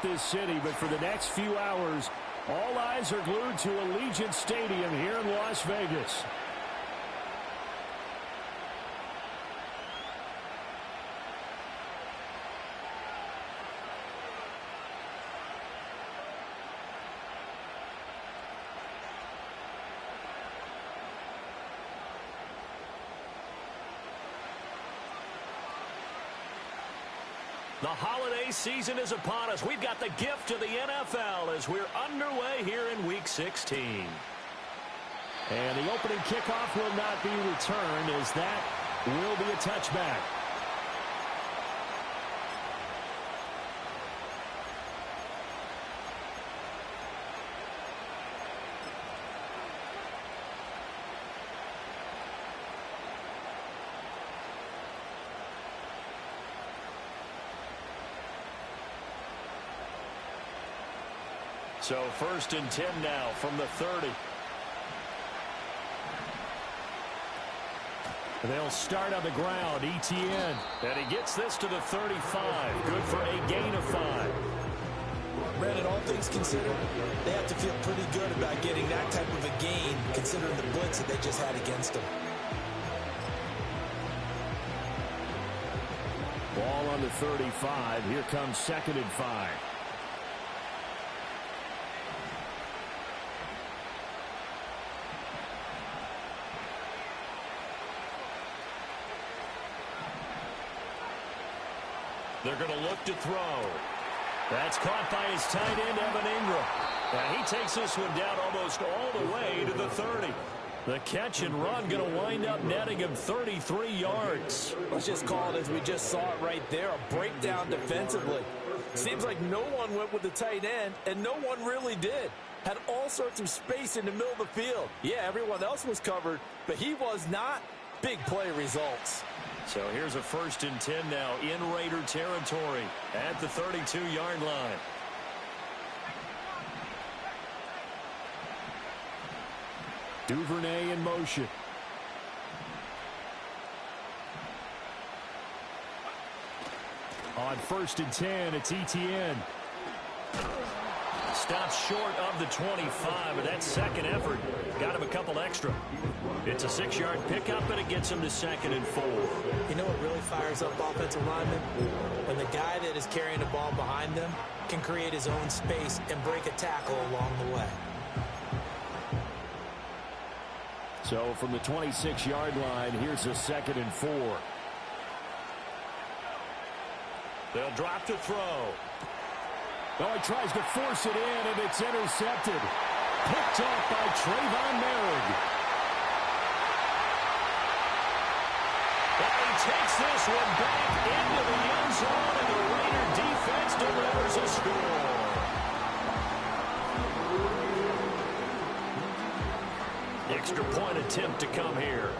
this city, but for the next few hours, all eyes are glued to Allegiant Stadium here in Las Vegas. The holiday season is upon us. We've got the gift of the NFL as we're underway here in Week 16. And the opening kickoff will not be returned, as that will be a touchback. So 1st and 10 now from the 30. They'll start on the ground. ETN. And he gets this to the 35. Good for a gain of 5. Brandon, all things considered, they have to feel pretty good about getting that type of a gain, considering the blitz that they just had against them. Ball on the 35. Here comes 2nd and 5. They're going to look to throw. That's caught by his tight end, Evan Ingram. And he takes this one down almost all the way to the 30. The catch and run going to wind up netting him 33 yards. Let's just call it, as we just saw it right there, a breakdown defensively. Seems like no one went with the tight end, and no one really did. Had all sorts of space in the middle of the field. Yeah, everyone else was covered, but he was not. Big play results. So here's a 1st and 10 now in Raider territory at the 32-yard line. Duvernay in motion. On 1st and 10, it's ETN. Stops short of the 25, but that second effort got him a couple extra. It's a 6-yard pickup, and it gets him to 2nd and 4. You know what really fires up offensive linemen? When the guy that is carrying the ball behind them can create his own space and break a tackle along the way. So from the 26-yard line, here's a 2nd and 4. They'll drop to throw. Oh, he tries to force it in, and it's intercepted. Picked off by Trayvon Merrick. And he takes this one back into the end zone, and the Raider defense delivers a score. Extra point attempt to come here.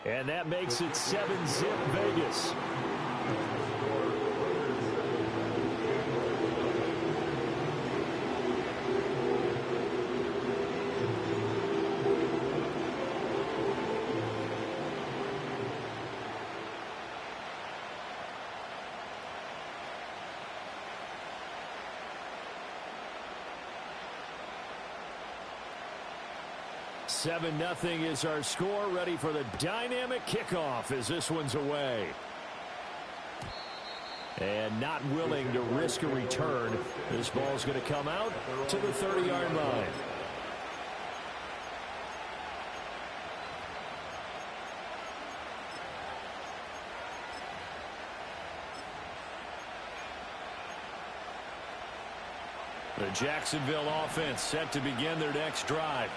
And that makes it 7-zip Vegas. Seven nothing is our score. Ready for the dynamic kickoff as this one's away. And not willing to risk a return. This ball's going to come out to the 30-yard line. The Jacksonville offense set to begin their next drive.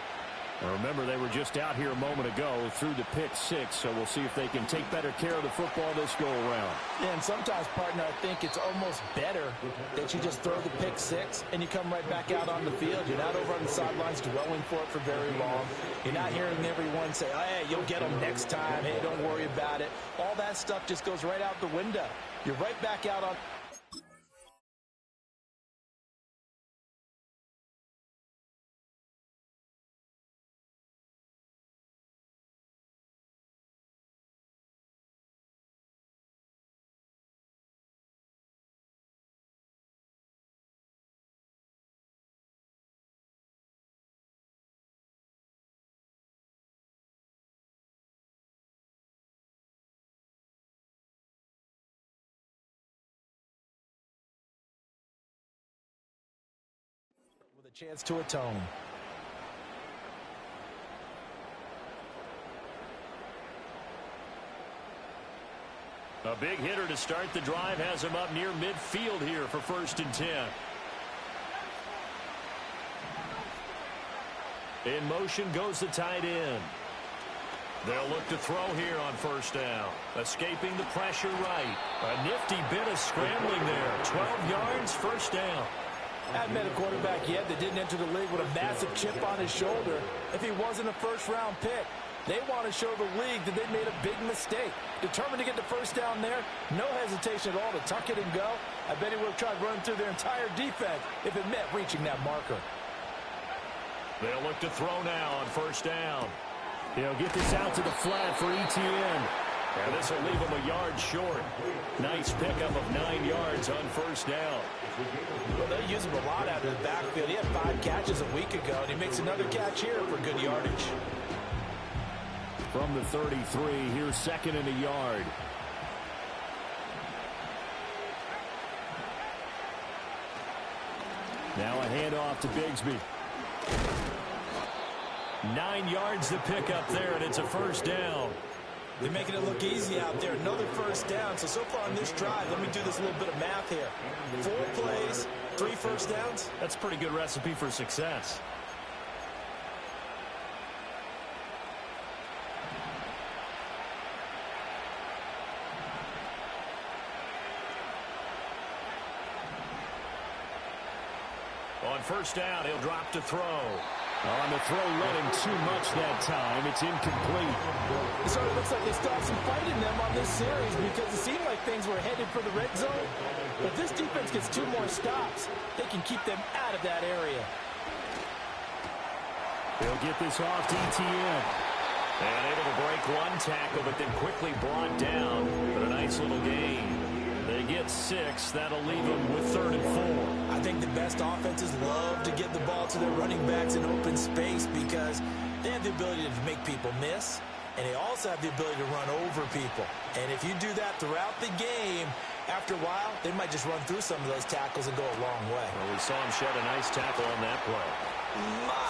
Remember, they were just out here a moment ago through the pick 6, so we'll see if they can take better care of the football this go-around. Yeah, and sometimes, partner, I think it's almost better that you just throw the pick 6 and you come right back out on the field. You're not over on the sidelines dwelling for it for very long. You're not hearing everyone say, oh, hey, you'll get them next time. Hey, don't worry about it. All that stuff just goes right out the window. You're right back out on chance to atone. A big hitter to start the drive has him up near midfield here for 1st and 10. In motion goes the tight end. They'll look to throw here on 1st down. Escaping the pressure right. A nifty bit of scrambling there. 12 yards, 1st down. I haven't met a quarterback yet that didn't enter the league with a massive chip on his shoulder if he wasn't a first-round pick. They want to show the league that they made a big mistake. Determined to get the 1st down there, no hesitation at all to tuck it and go. I bet he would have tried running through their entire defense if it meant reaching that marker. They'll look to throw now on 1st down. He'll get this out to the flat for ETN. And this will leave him a yard short. Nice pickup of 9 yards on 1st down. Well, they use him a lot out of the backfield. He had 5 catches a week ago, and he makes another catch here for good yardage. From the 33, here's 2nd and a yard. Now a handoff to Bigsby. 9 yards to pick up there, and it's a 1st down. They're making it look easy out there. Another 1st down. So far on this drive, let me do this little bit of math here. 4 plays, 3 1st downs. That's a pretty good recipe for success. On 1st down, he'll drop to throw. On the throw, running too much that time. It's incomplete. It sort of looks like they still have some fight in them on this series because it seemed like things were headed for the red zone. But if this defense gets 2 more stops, they can keep them out of that area. They'll get this off to ETN. And able to break 1 tackle, but then quickly brought down. But a nice little gain. They get 6. That'll leave them with 3rd and 4. I think the best offenses love to get the ball to their running backs in open space because they have the ability to make people miss, and they also have the ability to run over people. And if you do that throughout the game, after a while, they might just run through some of those tackles and go a long way. Well, we saw him shed a nice tackle on that play.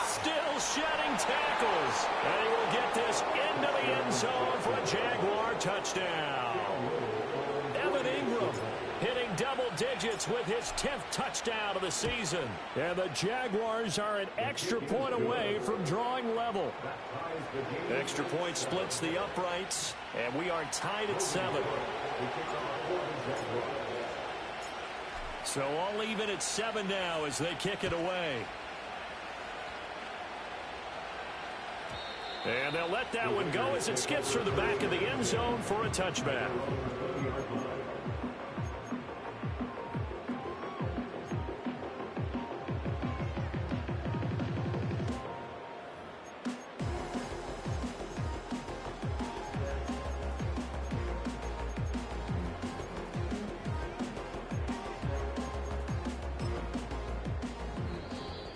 Still shedding tackles. And he will get this into the end zone for a Jaguar touchdown. Evan Ingram hitting double digits with his 10th touchdown of the season. And the Jaguars are an extra point away from drawing level. Extra point splits the uprights, and we are tied at 7. So all even at 7 now as they kick it away. And they'll let that one go as it skips through the back of the end zone for a touchback.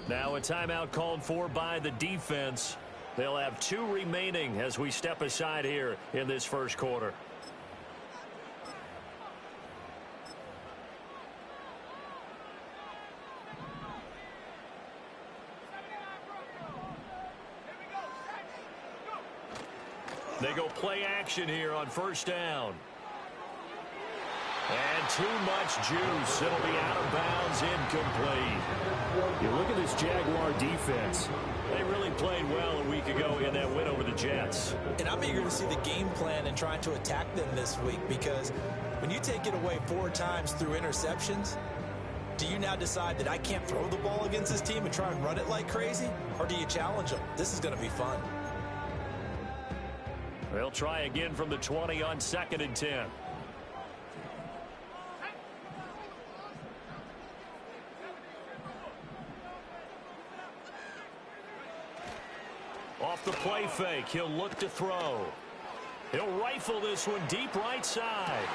Now a timeout called for by the defense. They'll have 2 remaining as we step aside here in this 1st quarter. They go play action here on 1st down. And too much juice. It'll be out of bounds, incomplete. You look at this Jaguar defense. They really played well a week ago in that win over the Jets. And I'm eager to see the game plan and trying to attack them this week because when you take it away 4 times through interceptions, do you now decide that I can't throw the ball against this team and try and run it like crazy? Or do you challenge them? This is going to be fun. They'll try again from the 20 on 2nd and 10. Off the play fake, he'll look to throw. He'll rifle this one deep right side.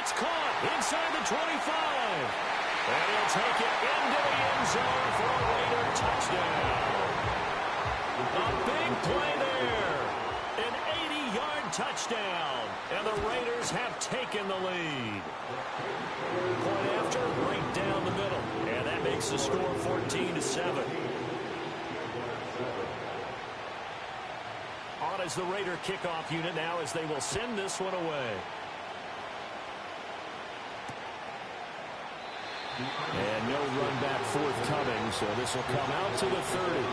It's caught inside the 25. And he'll take it into the end zone for a Raider touchdown. A big play there. An 80-yard touchdown. And the Raiders have taken the lead. Point after, right down the middle. And that makes the score 14-7. On is the Raider kickoff unit now as they will send this one away. And no run back forthcoming, so this will come out to the 30.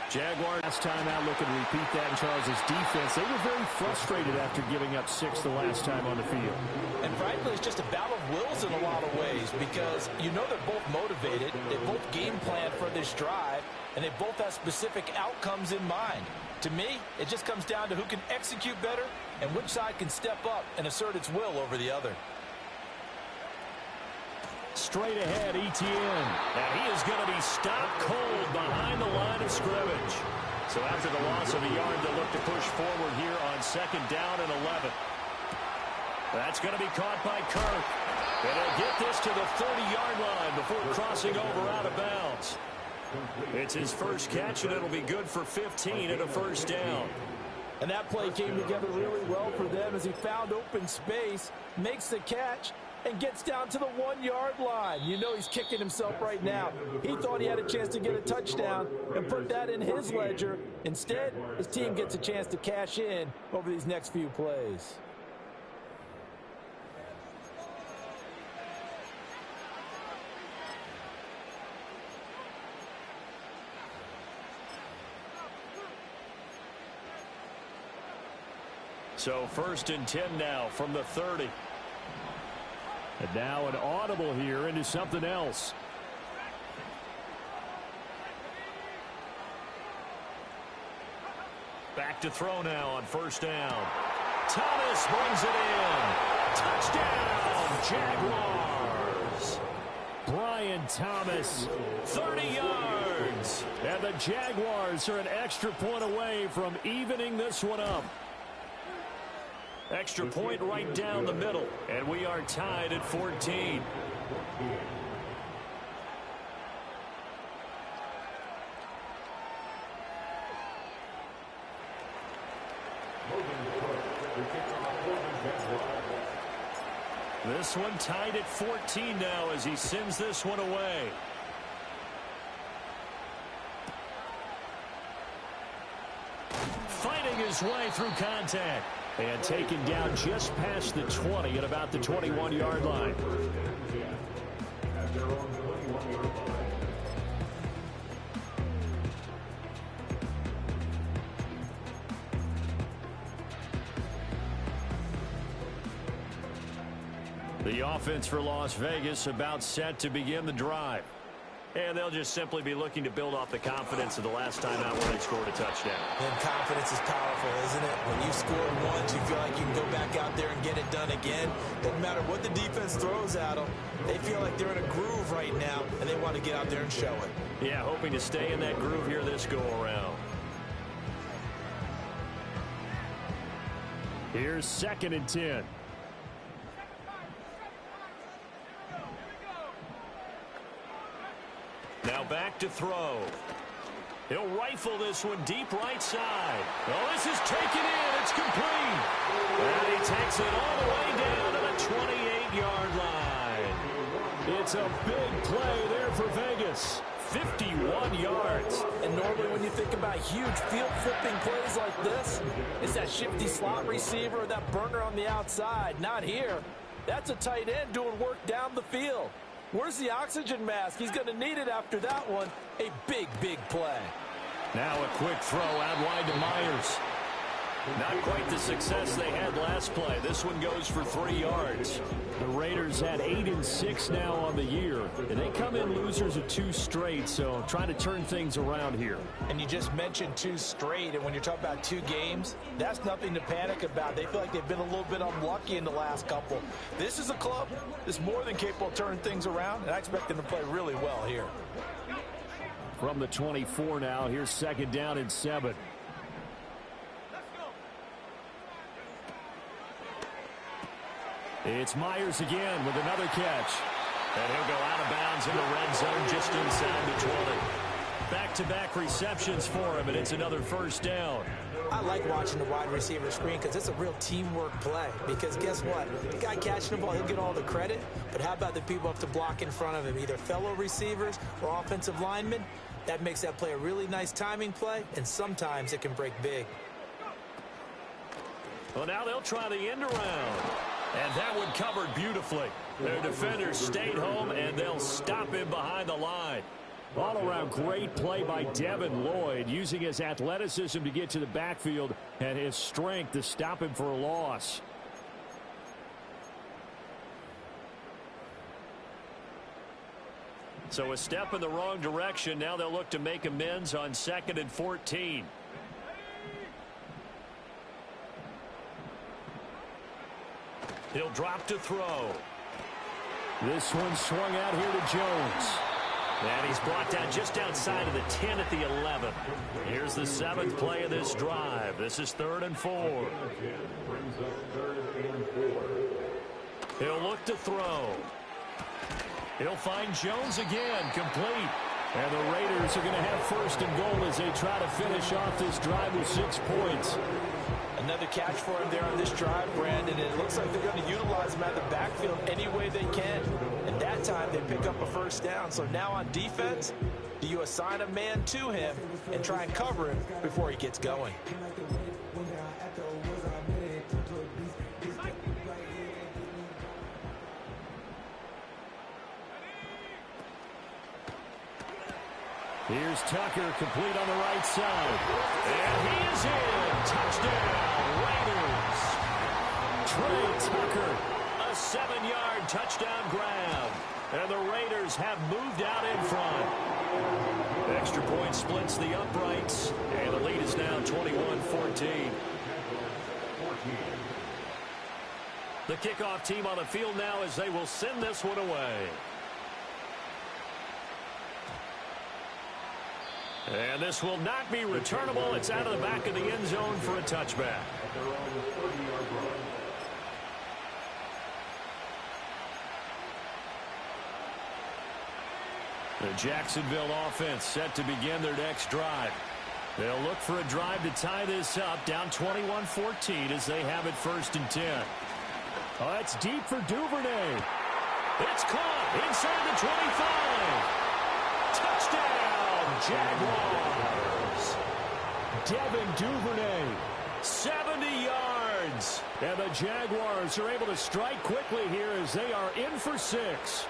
Jaguars last time out, looking to repeat that in Charles's defense. They were very frustrated after giving up 6 the last time on the field. And frankly, it's just a battle of wills in a lot of ways because you know they're both motivated. They both game plan for this drive, and they both have specific outcomes in mind. To me, it just comes down to who can execute better and which side can step up and assert its will over the other. Straight ahead, Etienne. And he is going to be stopped cold behind the line of scrimmage. So after the loss of a yard, they'll look to push forward here on 2nd down and 11. That's going to be caught by Kirk. And he'll get this to the 30-yard line before crossing over out of bounds. It's his first catch, and it'll be good for 15 and a first down. And that play came together really well for them as he found open space, makes the catch, and gets down to the 1-yard line. You know he's kicking himself right now. He thought he had a chance to get a touchdown and put that in his ledger. Instead, his team gets a chance to cash in over these next few plays. So 1st and 10 now from the 30. And now an audible here into something else. Back to throw now on 1st down. Thomas brings it in. Touchdown, Jaguars. Brian Thomas. 30 yards. And the Jaguars are an extra point away from evening this one up. Extra point right down the middle. And we are tied at 14. This one tied at 14 now as he sends this one away. Fighting his way through contact. And taken down just past the 20 at about the 21-yard line. The offense for Las Vegas about set to begin the drive. And they'll just simply be looking to build off the confidence of the last time out when they scored a touchdown. And confidence is powerful, isn't it? When you scored once, you feel like you can go back out there and get it done again. Doesn't matter what the defense throws at them. They feel like they're in a groove right now, and they want to get out there and show it. Yeah, hoping to stay in that groove here this go-around. Here's 2nd and 10. Now back to throw. He'll rifle this one deep right side. Oh, this is taken in. It's complete. And he takes it all the way down to the 28-yard line. It's a big play there for Vegas. 51 yards. And normally when you think about huge field-flipping plays like this, it's that shifty slot receiver or that burner on the outside. Not here. That's a tight end doing work down the field. Where's the oxygen mask? He's going to need it after that one. A big, big play. Now a quick throw out wide to Myers. Not quite the success they had last play. This one goes for 3 yards. The Raiders at 8-6 now on the year. And they come in losers of 2 straight, so trying to turn things around here. And you just mentioned 2 straight, and when you're talking about 2 games, that's nothing to panic about. They feel like they've been a little bit unlucky in the last couple. This is a club that's more than capable of turning things around, and I expect them to play really well here. From the 24 now, here's 2nd down and 7. It's Myers again with another catch. And he'll go out of bounds in the red zone just inside the 20. Back-to-back receptions for him, and it's another first down. I like watching the wide receiver screen because it's a real teamwork play. Because guess what? The guy catching the ball, he'll get all the credit. But how about the people up to block in front of him, either fellow receivers or offensive linemen? That makes that play a really nice timing play, and sometimes it can break big. Well, now they'll try the end around. And that one covered beautifully. Their defenders stayed home, and they'll stop him behind the line. All-around great play by Devin Lloyd, using his athleticism to get to the backfield and his strength to stop him for a loss. So a step in the wrong direction. Now they'll look to make amends on 2nd and 14. He'll drop to throw. This one swung out here to Jones. And he's brought down just outside of the 10 at the 11. Here's the 7th play of this drive. This is 3rd and 4. He'll look to throw. He'll find Jones again, complete. And the Raiders are going to have 1st and goal as they try to finish off this drive with 6 points. Another catch for him there on this drive, Brandon. It looks like they're going to utilize him at the backfield any way they can. And that time they pick up a 1st down. So now on defense, do you assign a man to him and try and cover him before he gets going? Here's Tucker, complete on the right side. And he is in. Touchdown, Raiders. Trey Tucker. A 7-yard touchdown grab. And the Raiders have moved out in front. Extra point splits the uprights. And the lead is now 21-14. The kickoff team on the field now as they will send this one away. And this will not be returnable. It's out of the back of the end zone for a touchback. The Jacksonville offense set to begin their next drive. They'll look for a drive to tie this up, down 21-14 as they have it 1st and 10. Oh, that's deep for Duvernay. It's caught inside the 25. Touchdown, Jaguars. Devin Duvernay. 70 yards. And the Jaguars are able to strike quickly here as they are in for 6.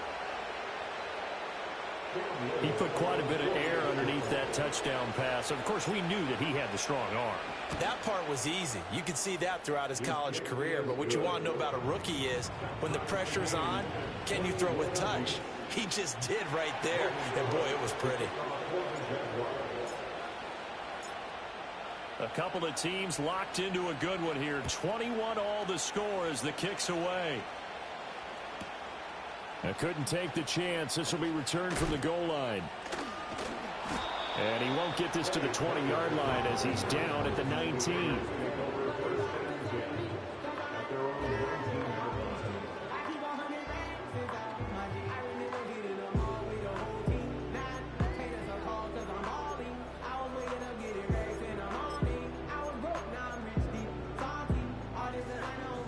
He put quite a bit of air underneath that touchdown pass. Of course, we knew that he had the strong arm. That part was easy. You could see that throughout his college career. But what you want to know about a rookie is when the pressure's on, can you throw with touch? He just did right there. And, boy, it was pretty. A couple of teams locked into a good one here. 21 all the score as the kick's away. I couldn't take the chance. This will be returned from the goal line. And he won't get this to the 20-yard line as he's down at the 19.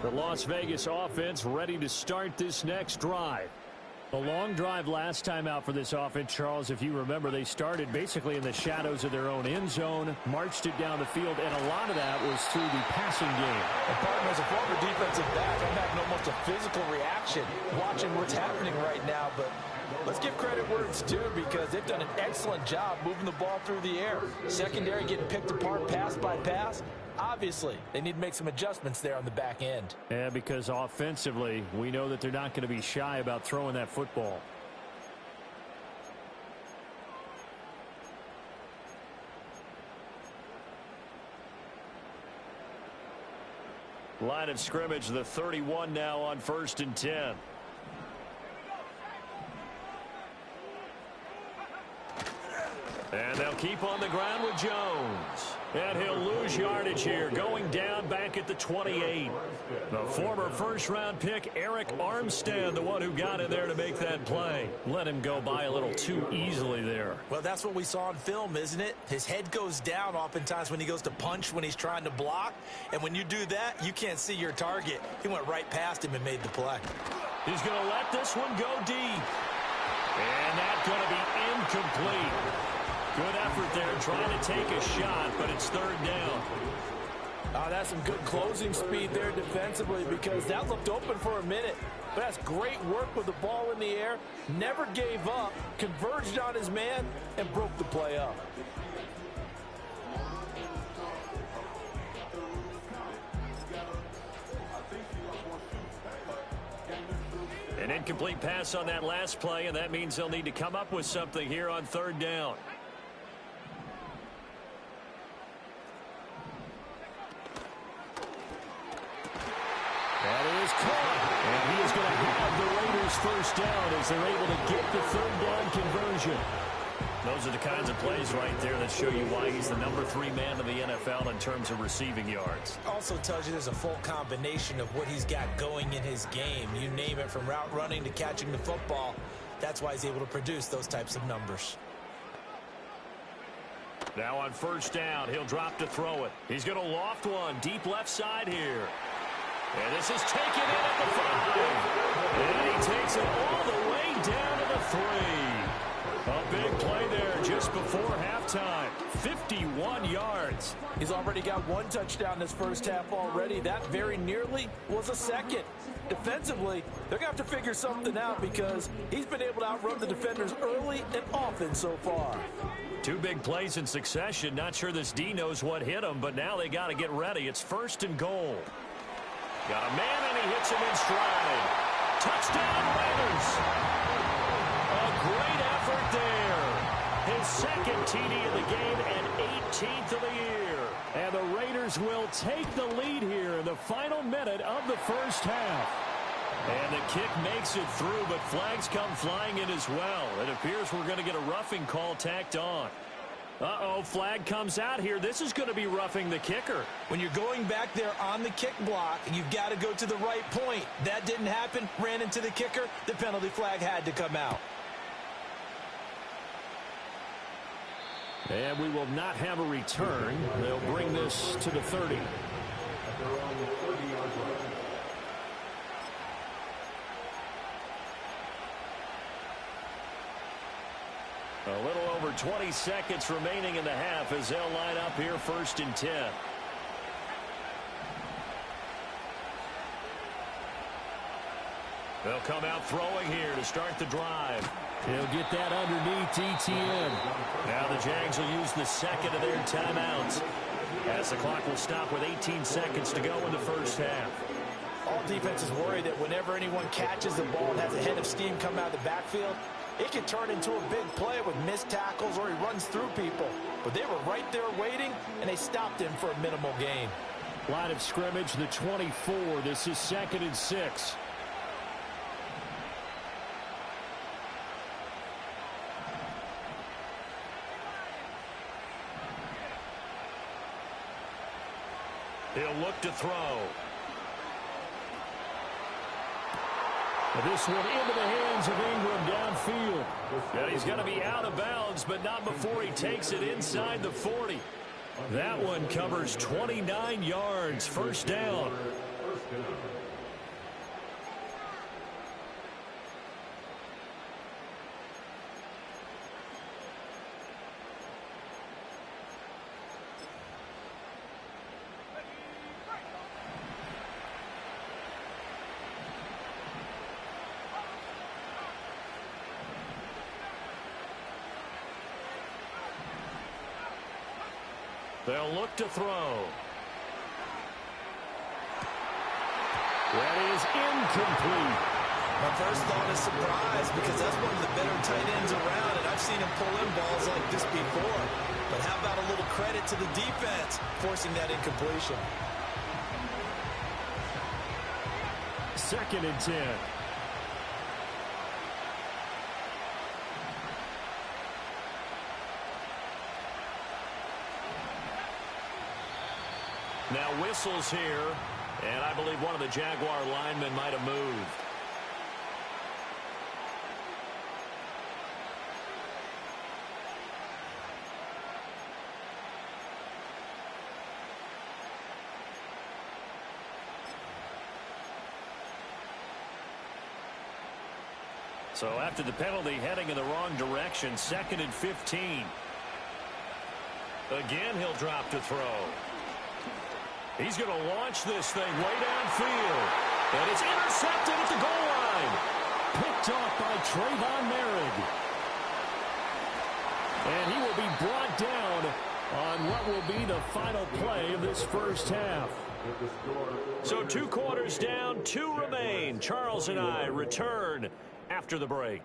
The Las Vegas offense ready to start this next drive. A long drive last time out for this offense, Charles. If you remember, they started basically in the shadows of their own end zone, marched it down the field, and a lot of that was through the passing game. And partner, as a former defensive back, I'm having almost a physical reaction watching what's happening right now. But let's give credit where it's due because they've done an excellent job moving the ball through the air. Secondary getting picked apart pass by pass. Obviously, they need to make some adjustments there on the back end. Yeah, because offensively, we know that they're not going to be shy about throwing that football. Line of scrimmage, the 31 now on 1st and 10. And they'll keep on the ground with Jones. And he'll lose yardage here, going down back at the 28. The former first-round pick, Eric Armstead, the one who got in there to make that play. Let him go by a little too easily there. Well, that's what we saw in film, isn't it? His head goes down oftentimes when he goes to punch when he's trying to block. And when you do that, you can't see your target. He went right past him and made the play. He's going to let this one go deep. And that's going to be incomplete. Good effort there trying to take a shot, but it's third down. That's some good closing speed there defensively because that looked open for a minute. But that's great work with the ball in the air. Never gave up, converged on his man, and broke the play up. An incomplete pass on that last play, and that means they'll need to come up with something here on third down. That is caught. And he is going to have the Raiders first down as they're able to get the third down conversion. Those are the kinds of plays right there that show you why he's the number 3 man in the NFL in terms of receiving yards. Also tells you there's a full combination of what he's got going in his game. You name it, from route running to catching the football. That's why he's able to produce those types of numbers. Now on first down, he'll drop to throw it. He's going to loft one deep left side here. And this is taken in at the 5. And he takes it all the way down to the 3. A big play there just before halftime. 51 yards. He's already got 1 touchdown this first half already. That very nearly was a second. Defensively, they're going to have to figure something out because he's been able to outrun the defenders early and often so far. 2 big plays in succession. Not sure this D knows what hit him, but now they got to get ready. It's first and goal. Got a man, and he hits him in stride. Touchdown, Raiders. A great effort there. His second TD of the game and 18th of the year. And the Raiders will take the lead here in the final minute of the first half. And the kick makes it through, but flags come flying in as well. It appears we're going to get a roughing call tacked on. Uh-oh, flag comes out here. This is going to be roughing the kicker. When you're going back there on the kick block, you've got to go to the right point. That didn't happen. Ran into the kicker. The penalty flag had to come out. And we will not have a return. They'll bring this to the 30. A little over 20 seconds remaining in the half as they'll line up here first and 10. They'll come out throwing here to start the drive. He'll get that underneath ETN. Now the Jags will use the second of their timeouts as the clock will stop with 18 seconds to go in the first half. All defenses worry that whenever anyone catches the ball and has a head of steam come out of the backfield, it can turn into a big play with missed tackles or he runs through people. But they were right there waiting, and they stopped him for a minimal gain. Line of scrimmage, the 24. This is 2nd and 6. He'll look to throw. This one into the hands of Ingram downfield. And he's going to be out of bounds, but not before he takes it inside the 40. That one covers 29 yards. First down. They'll look to throw. That is incomplete. My first thought is surprise because that's one of the better tight ends around, and I've seen him pull in balls like this before. But how about a little credit to the defense forcing that incompletion? 2nd and 10. Now whistles here, and I believe one of the Jaguar linemen might have moved. So after the penalty, heading in the wrong direction, 2nd and 15. Again, he'll drop to throw. He's going to launch this thing way downfield. And it's intercepted at the goal line. Picked off by Trayvon Merritt. And he will be brought down on what will be the final play of this first half. So 2 quarters down, 2 remain. Charles and I return after the break.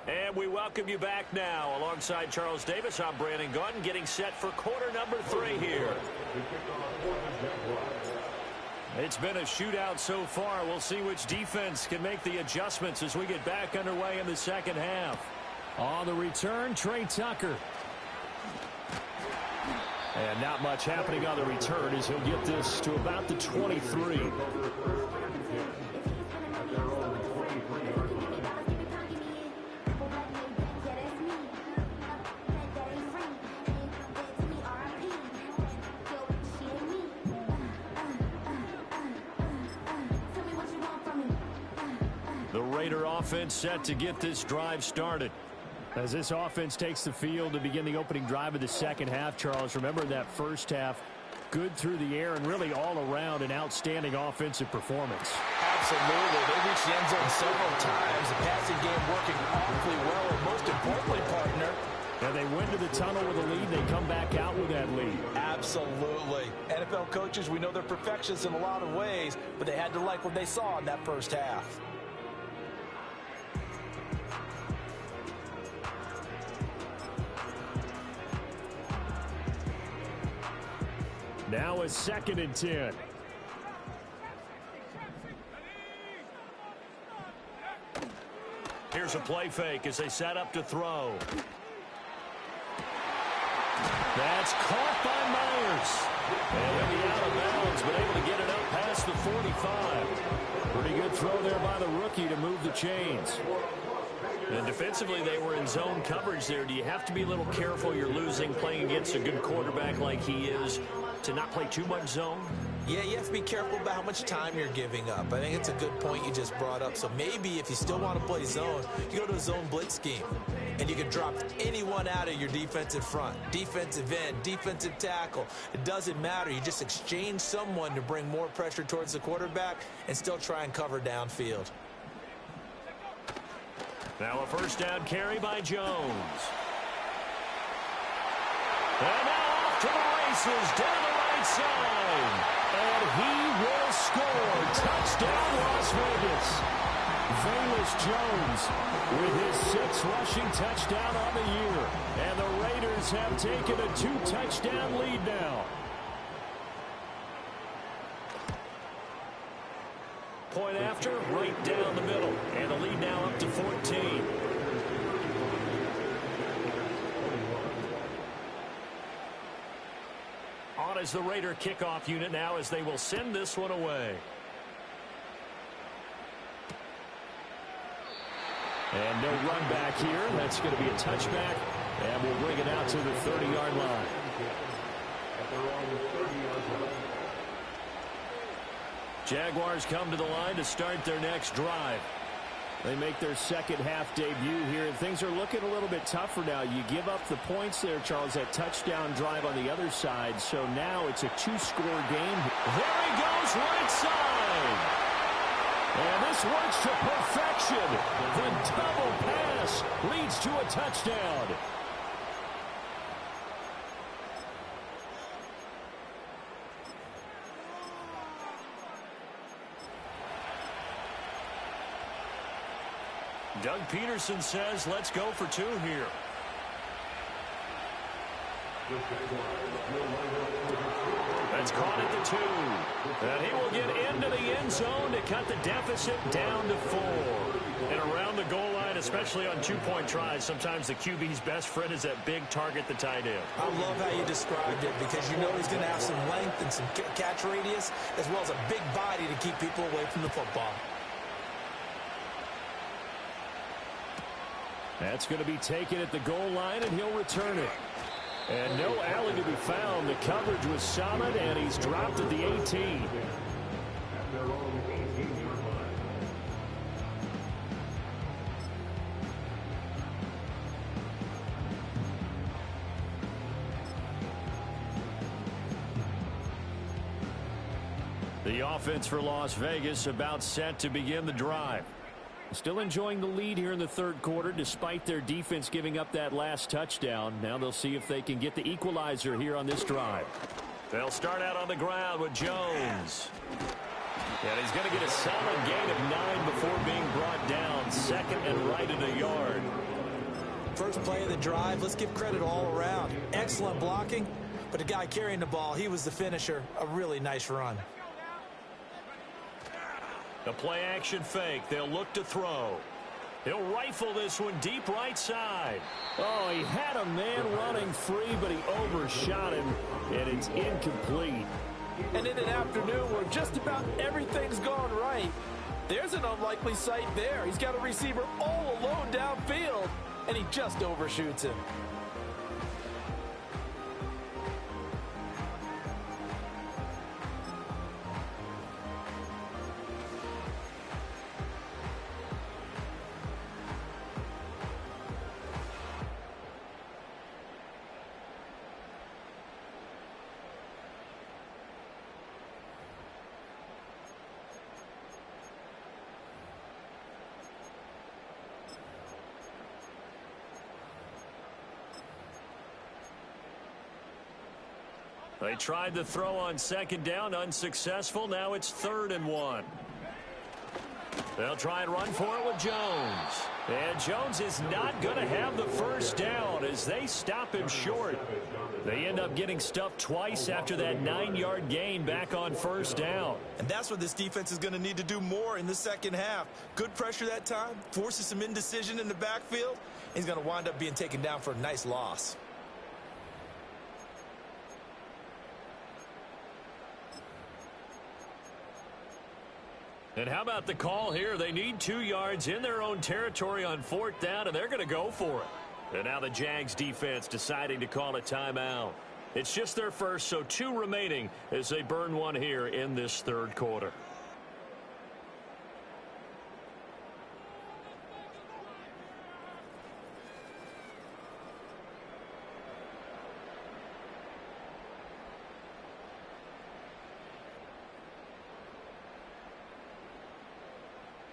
And we welcome you back now. Alongside Charles Davis, I'm Brandon Gaudin, getting set for quarter number 3 here. It's been a shootout so far. We'll see which defense can make the adjustments as we get back underway in the second half. On the return, Trey Tucker. And not much happening on the return as he'll get this to about the 23. The Raider offense set to get this drive started. As this offense takes the field to begin the opening drive of the second half, Charles, remember that first half, good through the air and really all around an outstanding offensive performance. Absolutely. They reached the end zone several times. The passing game working awfully well, and most importantly, partner, and they went to the tunnel with a lead. They come back out with that lead. Absolutely. NFL coaches, we know they're perfectionists in a lot of ways, but they had to like what they saw in that first half. Now a 2nd and 10. Here's a play fake as they set up to throw. That's caught by Myers. And he'll be out of bounds, but able to get it up past the 45. Pretty good throw there by the rookie to move the chains. And defensively, they were in zone coverage there. Do you have to be a little careful? You're losing, playing against a good quarterback like he is, to not play too much zone? Yeah, you have to be careful about how much time you're giving up. I think it's a good point you just brought up. So maybe if you still want to play zone, you go to a zone blitz scheme. And you can drop anyone out of your defensive front. Defensive end, defensive tackle. It doesn't matter. You just exchange someone to bring more pressure towards the quarterback and still try and cover downfield. Now a first down carry by Jones. And now off to the races down the right side. And he will score. Touchdown, Las Vegas. Velus Jones with his 6th rushing touchdown on the year. And the Raiders have taken a 2-touchdown lead now. Point after, right down the middle. And the lead now up to 14. On is the Raider kickoff unit now as they will send this one away. And no run back here. That's going to be a touchback. And we'll bring it out to the 30-yard line. Jaguars come to the line to start their next drive. They make their second half debut here, and things are looking a little bit tougher now. You give up the points there, Charles, that touchdown drive on the other side. So now it's a 2-score game. There he goes, right side. And this works to perfection. The double pass leads to a touchdown. Doug Peterson says, let's go for 2 here. That's caught at the 2. And he will get into the end zone to cut the deficit down to 4. And around the goal line, especially on two-point tries, sometimes the QB's best friend is that big target, the tight end. I love how you described it because you know he's going to have some length and some catch radius as well as a big body to keep people away from the football. That's going to be taken at the goal line, and he'll return it. And no alley to be found. The coverage was solid, and he's dropped at the 18. The offense for Las Vegas about set to begin the drive. Still enjoying the lead here in the third quarter despite their defense giving up that last touchdown. Now they'll see if they can get the equalizer here on this drive. They'll start out on the ground with Jones. And he's going to get a solid gain of 9 before being brought down. Second and right at a yard. First play of the drive, let's give credit all around. Excellent blocking, but the guy carrying the ball, he was the finisher. A really nice run. The play-action fake. They'll look to throw. He'll rifle this one deep right side. Oh, he had a man running free, but he overshot him, and it's incomplete. And in an afternoon where just about everything's gone right, there's an unlikely sight there. He's got a receiver all alone downfield, and he just overshoots him. They tried the throw on second down, unsuccessful. Now it's 3rd and 1. They'll try and run for it with Jones. And Jones is not going to have the first down as they stop him short. They end up getting stuffed twice after that 9-yard gain back on first down. And that's what this defense is going to need to do more in the second half. Good pressure that time, forces some indecision in the backfield. He's going to wind up being taken down for a nice loss. And how about the call here? They need 2 yards in their own territory on 4th down, and they're going to go for it. And now the Jags defense deciding to call a timeout. It's just their first, so 2 remaining as they burn one here in this third quarter.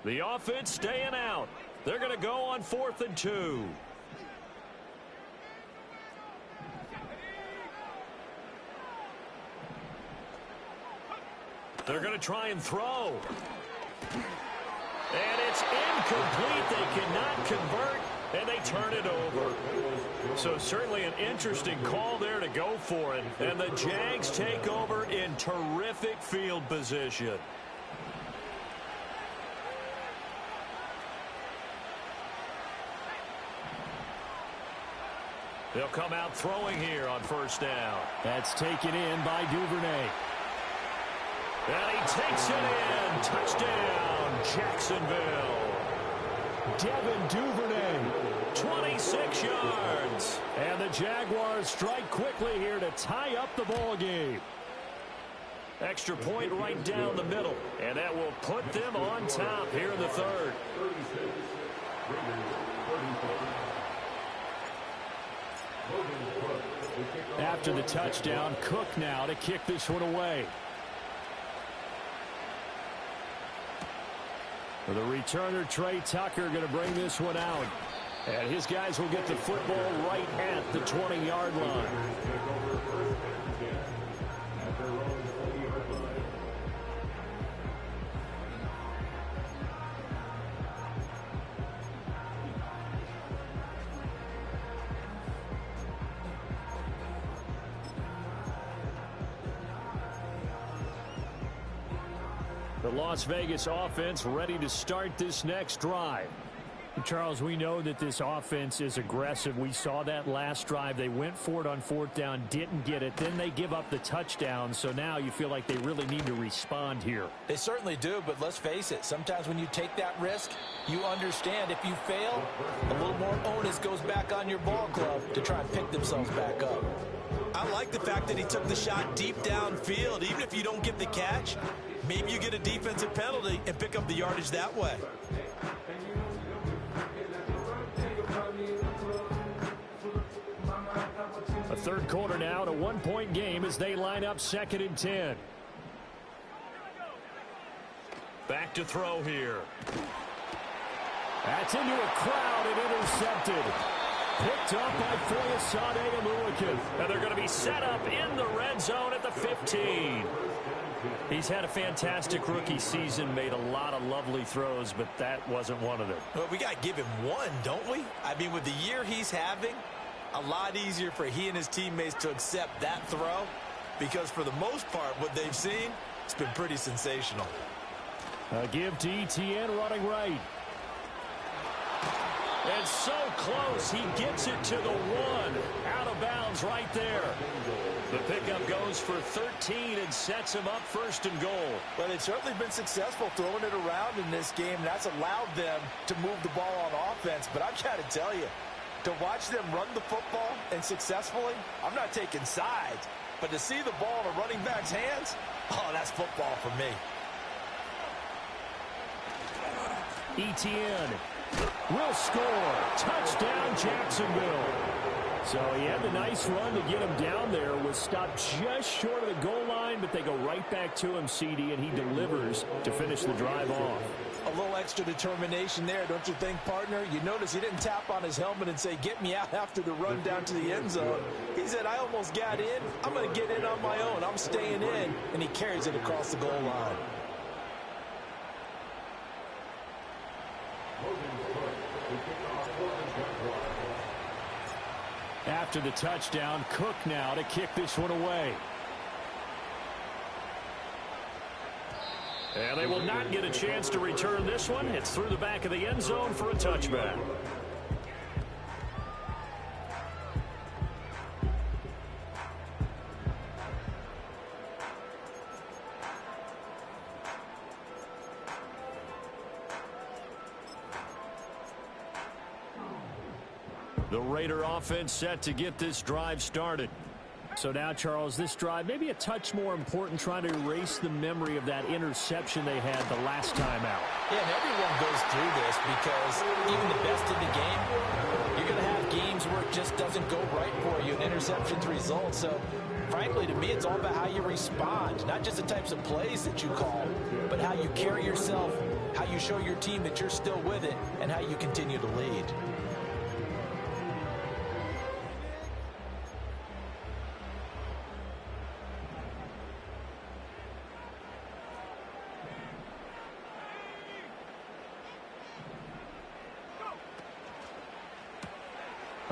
The offense staying out. They're going to go on 4th and 2. They're going to try and throw. And it's incomplete. They cannot convert, and they turn it over. So certainly an interesting call there to go for it. And the Jags take over in terrific field position. They'll come out throwing here on first down. That's taken in by Duvernay. And he takes it in. Touchdown, Jacksonville. Devin Duvernay. 26 yards. And the Jaguars strike quickly here to tie up the ball game. Extra point right down the middle. And that will put them on top here in the third. After the touchdown, Cook now to kick this one away. For the returner, Trey Tucker, going to bring this one out. And his guys will get the football right at the 20-yard line. The Las Vegas offense ready to start this next drive. Charles, we know that this offense is aggressive. We saw that last drive. They went for it on fourth down, didn't get it. Then they give up the touchdown. So now you feel like they really need to respond here. They certainly do, but let's face it. Sometimes when you take that risk, you understand if you fail, a little more onus goes back on your ball club to try and pick themselves back up. I like the fact that he took the shot deep downfield. Even if you don't get the catch, maybe you get a defensive penalty and pick up the yardage that way. A third quarter now, a one-point game as they line up 2nd and 10. Back to throw here. That's into a crowd and intercepted. Picked up by Foyesade and Lewickin. And they're going to be set up in the red zone at the 15. He's had a fantastic rookie season, made a lot of lovely throws, but that wasn't one of them. Well, we got to give him one, don't we? I mean, with the year he's having, a lot easier for he and his teammates to accept that throw because for the most part, what they've seen, it's been pretty sensational. A give to Etienne running right. And so close, he gets it to the 1. Out of bounds right there. The pickup goes for 13 and sets him up 1st and goal. Well, they've certainly been successful throwing it around in this game. That's allowed them to move the ball on offense. But I've got to tell you, to watch them run the football and successfully, I'm not taking sides. But to see the ball in a running back's hands, oh, that's football for me. Etienne will score. Touchdown, Jacksonville. So he had the nice run to get him down there. Was stopped just short of the goal line, but they go right back to him, CD, and he delivers to finish the drive off. A little extra determination there, don't you think, partner? You notice he didn't tap on his helmet and say, get me out after the run down to the end zone. He said, I almost got in. I'm going to get in on my own. I'm staying in. And he carries it across the goal line. After the touchdown, Cook now to kick this one away. And they will not get a chance to return this one. It's through the back of the end zone for a touchback. The Raider offense set to get this drive started. So now, Charles, this drive maybe a touch more important, trying to erase the memory of that interception they had the last time out. Yeah, and everyone goes through this because even the best in the game, you're going to have games where it just doesn't go right for you, and interceptions result. So, frankly, to me, it's all about how you respond, not just the types of plays that you call, but how you carry yourself, how you show your team that you're still with it, and how you continue to lead.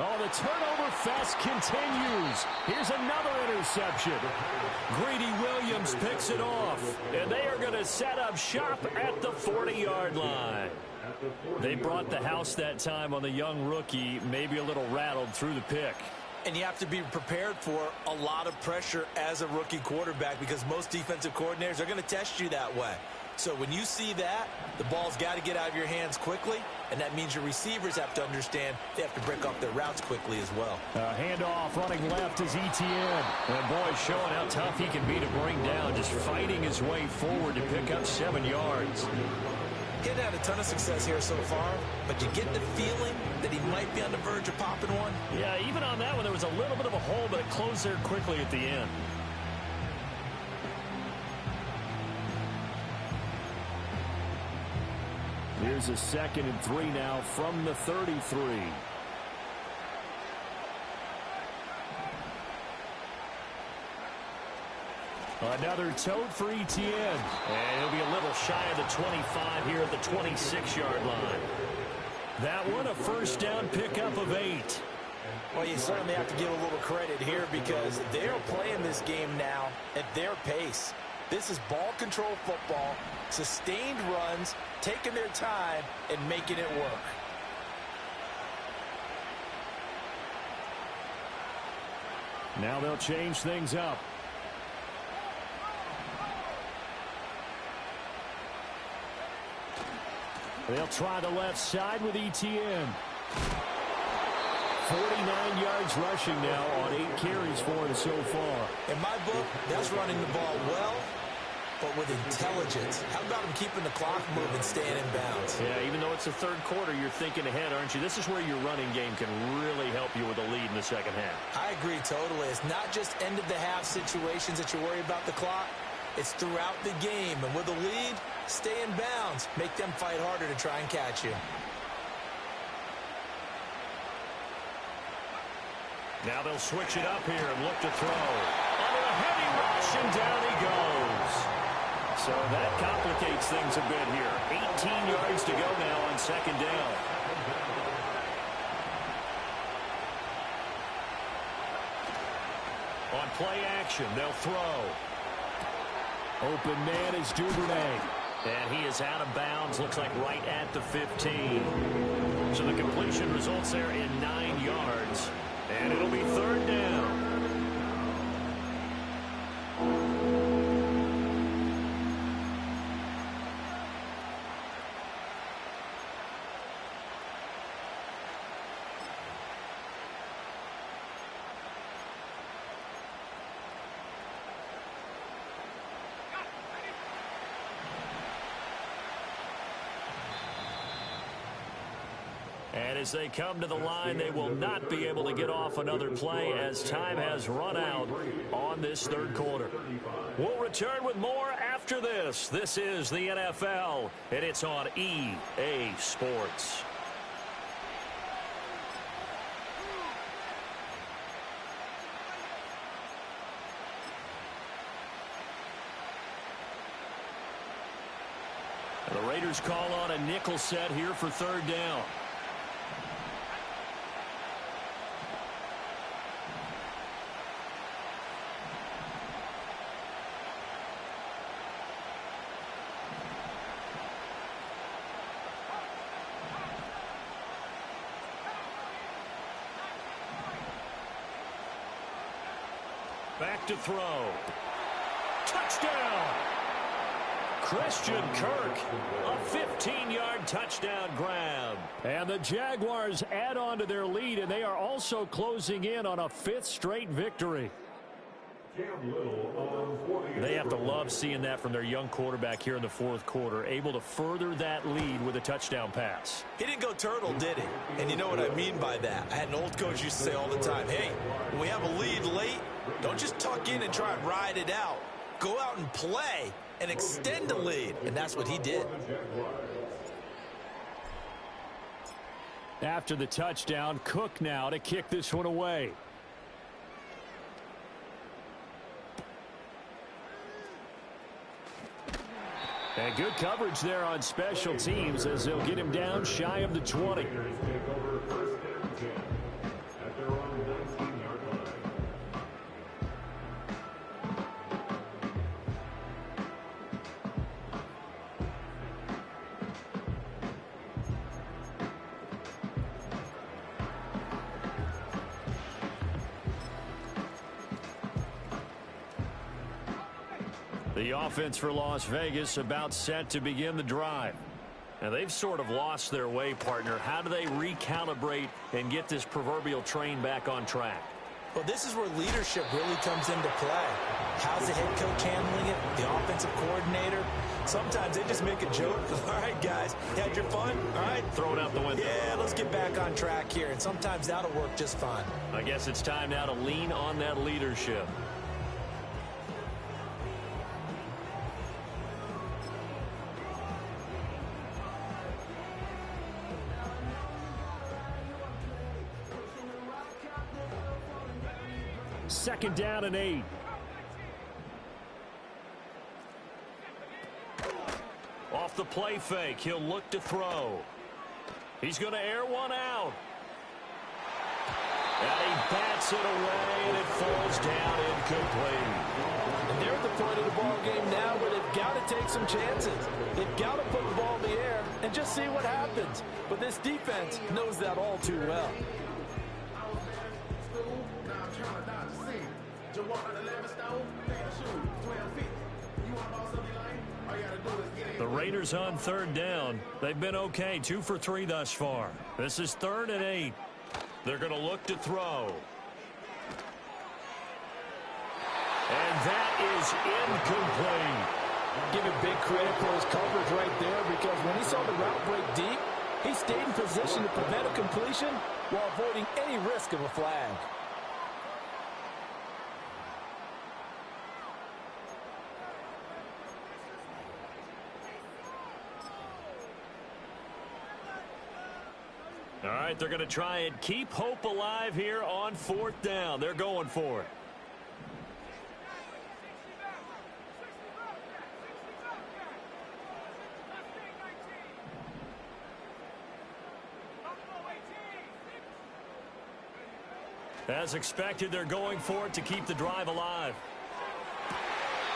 Oh, the turnover fest continues. Here's another interception. Greedy Williams picks it off, and they are going to set up shop at the 40-yard line. They brought the house that time on the young rookie, maybe a little rattled through the pick. And you have to be prepared for a lot of pressure as a rookie quarterback because most defensive coordinators are going to test you that way. So when you see that, the ball's got to get out of your hands quickly, and that means your receivers have to understand they have to break off their routes quickly as well. Handoff running left is Etienne. And boy, showing how tough he can be to bring down, just fighting his way forward to pick up 7 yards. He hasn't had a ton of success here so far, but you get the feeling that he might be on the verge of popping one. Yeah, even on that one, there was a little bit of a hole, but it closed there quickly at the end. Here's a 2nd and 3 now from the 33. Another tote for Etienne. And he'll be a little shy of the 25 here at the 26-yard line. That one a first down pickup of 8. Well, you certainly have to give a little credit here because they're playing this game now at their pace. This is ball control football, sustained runs, taking their time, and making it work. Now they'll change things up. They'll try the left side with ETN. 49 yards rushing now on 8 carries for him so far. In my book, that's running the ball well, but with intelligence. How about him keeping the clock moving, staying in bounds? Yeah, even though it's the third quarter, you're thinking ahead, aren't you? This is where your running game can really help you with a lead in the second half. I agree totally. It's not just end-of-the-half situations that you worry about the clock. It's throughout the game. And with a lead, stay in bounds. Make them fight harder to try and catch you. Now they'll switch it up here and look to throw. Under a heavy rush, and down he goes. So that complicates things a bit here. 18 yards to go now on second down. On play action, they'll throw. Open man is Duvernay. And he is out of bounds, looks like right at the 15. So the completion results there in 9 yards. And it'll be third down. And as they come to the line, they will not be able to get off another play as time has run out on this third quarter. We'll return with more after this. This is the NFL, and it's on EA Sports. And the Raiders call on a nickel set here for third down. Back to throw. Touchdown! Christian Kirk, a 15-yard touchdown grab. And the Jaguars add on to their lead, and they are also closing in on a 5th straight victory. They have to love seeing that from their young quarterback here in the fourth quarter, able to further that lead with a touchdown pass. He didn't go turtle, did he? And you know what I mean by that. I had an old coach used to say all the time, hey, when we have a lead late, don't just tuck in and try and ride it out. Go out and play and extend the lead. And that's what he did. After the touchdown, Cook now to kick this one away. And good coverage there on special teams as they'll get him down shy of the 20. The offense for Las Vegas about set to begin the drive. Now they've sort of lost their way, partner. How do they recalibrate and get this proverbial train back on track? Well, this is where leadership really comes into play. How's the head coach handling it? The offensive coordinator? Sometimes they just make a joke. All right, guys, you had your fun? All right. Throw it out the window. Yeah, let's get back on track here. And sometimes that'll work just fine. I guess it's time now to lean on that leadership. Second down and 8. Off the play fake, he'll look to throw. He's going to air one out. And he bats it away, and it falls down incomplete. And there are the point of the ball game now where they've got to take some chances. They've got to put the ball in the air and just see what happens. But this defense knows that all too well. The Raiders on third down. They've been okay, 2 for 3 thus far. This is 3rd and 8. They're going to look to throw. And that is incomplete. Give him big credit for his coverage right there, because when he saw the route break deep, he stayed in position to prevent a completion while avoiding any risk of a flag. All right, they're going to try and keep hope alive here on 4th down. They're going for it. As expected, they're going for it to keep the drive alive.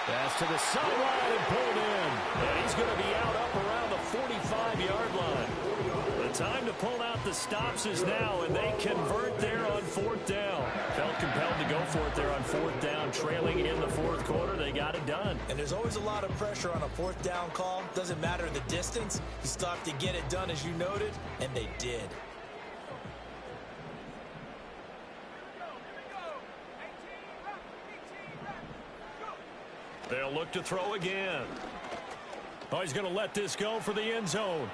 Pass to the sideline and pulled in. And he's going to be out up around the 45-yard line. The time to pull out the stops is now, and they convert there on 4th down. Felt compelled to go for it there on 4th down, trailing in the 4th quarter. They got it done. And there's always a lot of pressure on a 4th down call. Doesn't matter the distance. You still have to get it done, as you noted, and they did. They'll look to throw again. Oh, he's going to let this go for the end zone.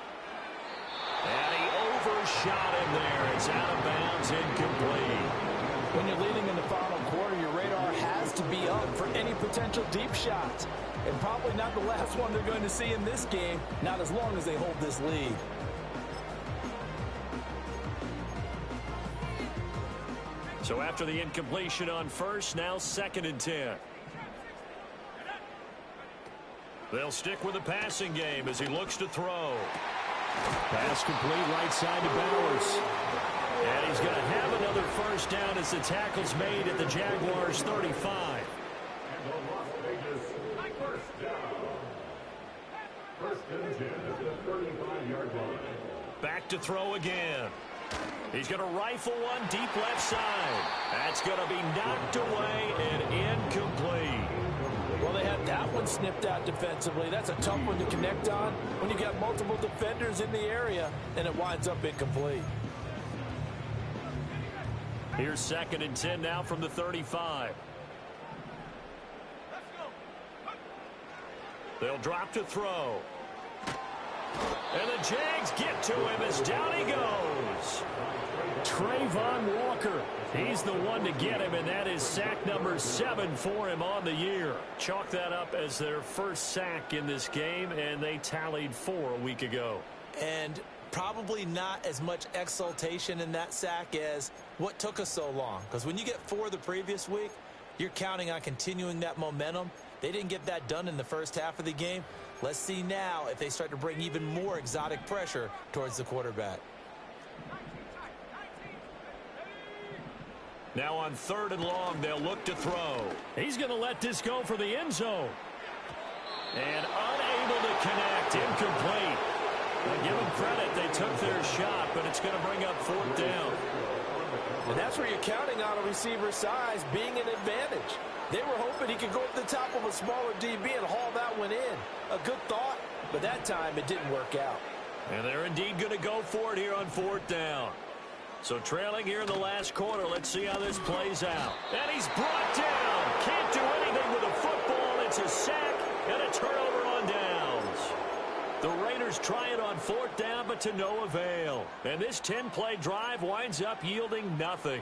And he overshot him there. It's out of bounds, incomplete. When you're leading in the final quarter, your radar has to be up for any potential deep shots. And probably not the last one they're going to see in this game, not as long as they hold this lead. So after the incompletion on first, now 2nd and 10. They'll stick with the passing game as he looks to throw. Pass complete right side to Bowers. And he's going to have another first down as the tackle's made at the Jaguars' 35. Back to throw again. He's going to rifle one deep left side. That's going to be knocked away and incomplete. Well, they had that one snipped out defensively. That's a tough one to connect on when you got multiple defenders in the area, and it winds up incomplete. Here's 2nd and 10 now from the 35. They'll drop to throw. And the Jags get to him as down he goes. Trayvon Walker. He's the one to get him, and that is sack number 7 for him on the year. Chalk that up as their first sack in this game, and they tallied 4 a week ago. And probably not as much exultation in that sack as what took us so long. Because when you get 4 the previous week, you're counting on continuing that momentum. They didn't get that done in the first half of the game. Let's see now if they start to bring even more exotic pressure towards the quarterback. Now on 3rd and long, they'll look to throw. He's going to let this go for the end zone. And unable to connect, incomplete. Now give them credit, they took their shot, but it's going to bring up 4th down. And that's where you're counting on a receiver's size being an advantage. They were hoping he could go up the top of a smaller DB and haul that one in. A good thought, but that time it didn't work out. And they're indeed going to go for it here on 4th down. So trailing here in the last quarter, let's see how this plays out. And he's brought down. Can't do anything with a football. It's a sack and a turnover on downs. The Raiders try it on 4th down, but to no avail. And this 10-play drive winds up yielding nothing.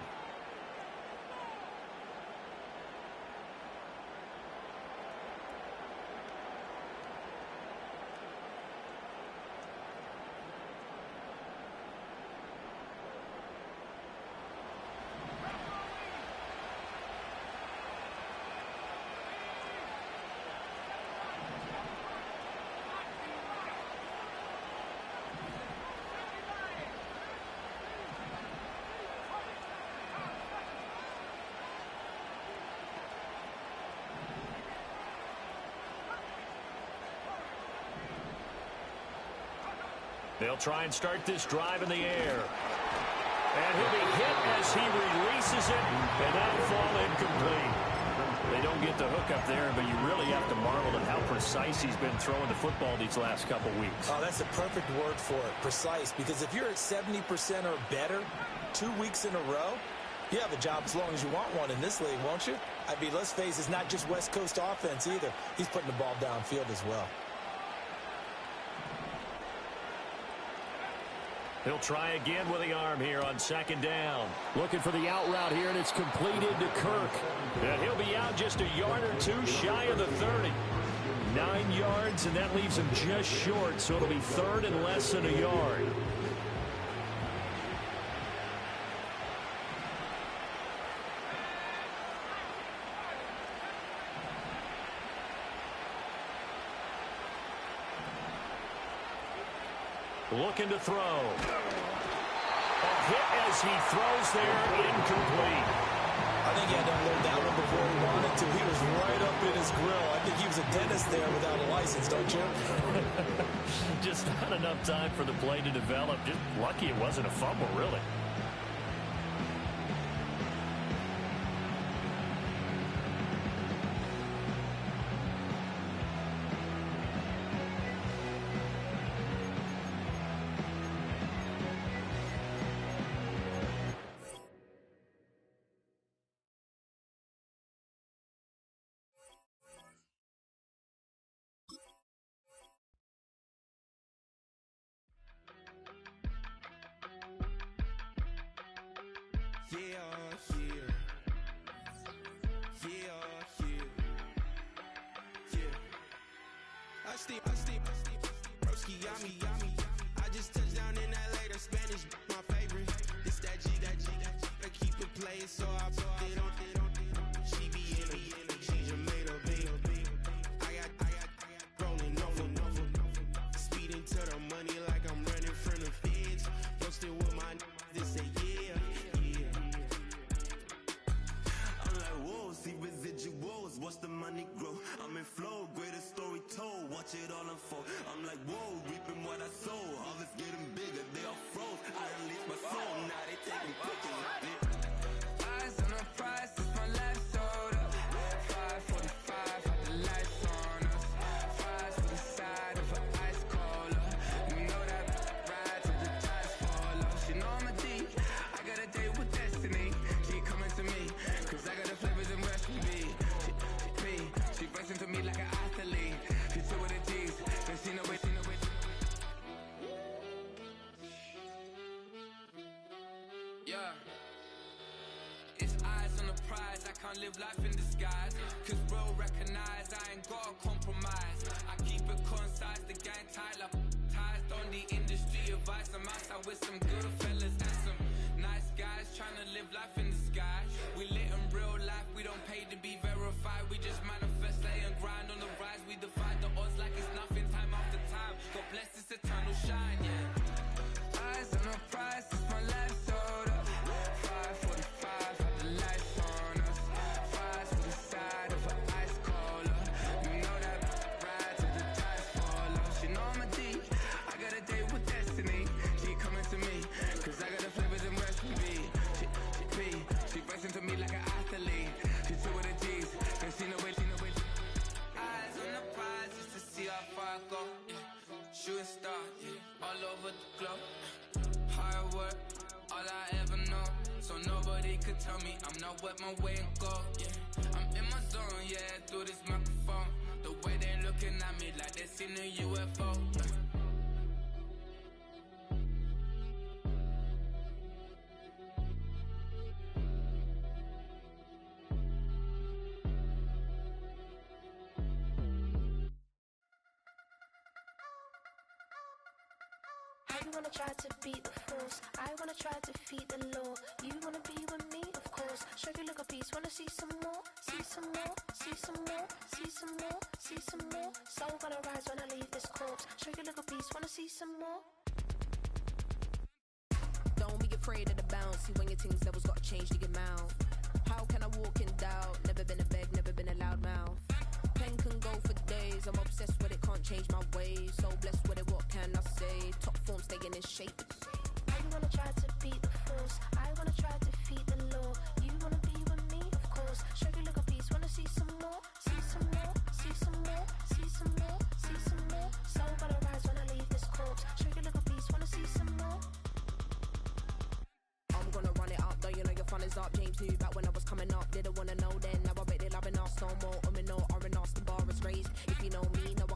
They'll try and start this drive in the air. And he'll be hit as he releases it, and that'll fall incomplete. They don't get the hook up there, but you really have to marvel at how precise he's been throwing the football these last couple weeks. Oh, that's the perfect word for it, precise, because if you're at 70% or better 2 weeks in a row, you have a job as long as you want one in this league, won't you? I mean, let's face it, it's not just West Coast offense either. He's putting the ball downfield as well. He'll try again with the arm here on second down. Looking for the out route here, and it's completed to Kirk. And he'll be out just a yard or two shy of the 30. 9 yards, and that leaves him just short, so it'll be third and less than a yard. Looking to throw. A hit as he throws there, incomplete. I think he had to unload that one before he wanted to. He was right up in his grill. I think he was a dentist there without a license, don't you? Just not enough time for the play to develop. Just lucky it wasn't a fumble, really. I just touched down in LA, the Spanish, my favorite. This that G, I keep it playing, so I put it on. She be in it, she just made a beat. I got rolling over, speeding to the money like I'm running from the feds. Posted with my they say yeah. I'm like, whoa, see residuals, watch the money grow. I'm in flow, greatest story told, watch it all unfold. I'm like, whoa, reaping what I sow. Harvest getting bigger, they all froze. I release my soul, now they taking pictures of it. Eyes on the prize, it's my last soda. 5:45, had the lights on us. Fries to the side of an ice cola. You know that ride till the tires fall off. She know I'm a D, I got a date with destiny. She coming to me, cause I got the flavors and recipe. She breaks into me like an athlete. She two with the G's, and she know it. Yeah. It's eyes on the prize, I can't live life in disguise. Cause bro recognize I ain't gotta compromise. I keep it concise, the gang tied up. Ties on the industry advice. I'm outside with some good fellas and some nice guys trying to live life in the sky. We lit in real life, we don't pay to be verified. We just manifest, lay and grind on the rise. We defy the odds like it's nothing, time after time. God bless this eternal shine, yeah. Eyes on the prize, it's my last soda. 5:45, had the lights on us. Fries to the side of an ice cola. You know that ride till the tires fall off. She know I'm a D, I got a date with destiny. She coming to me, cause I got the flavors and recipe. She breaks into me like an athlete. She two with the G's, and she know it. Eyes on the prize just to see how far I go. Yeah. Shooting star, yeah. All over the globe. Hard work, all I ever know. So nobody could tell me I'm not wet my way and go. Yeah, I'm in my zone, yeah, through this microphone. The way they looking at me like they seen a UFO. You wanna try to beat the force, I wanna try to defeat the law. You wanna be with me, of course. Show you look a piece, wanna see some more, see some more, see some more, see some more, see some more. Soul gonna rise when I leave this corpse. Show you look a piece, wanna see some more. Don't be afraid of the bounce. See when your things levels gotta change to your mouth. How can I walk in doubt? Never been a beg, never been a loud mouth. Pen can go for days. I'm obsessed with it, can't can't change my ways. So blessed with it, what can I say? Top form staying in shape. I wanna try to beat the force. I wanna try to defeat the law. You wanna be with me, of course. Show you look a piece. Wanna see some more? See some more? See some more? See some more? See some more? Soul gonna rise when I leave this corpse. Show you look a piece. Wanna see some more? I'm gonna run it up, though you know your fun is up. James knew back when I was coming up, didn't wanna know then. Now I bet they're loving us no more. No, or an the bar is raised. If you know me, know I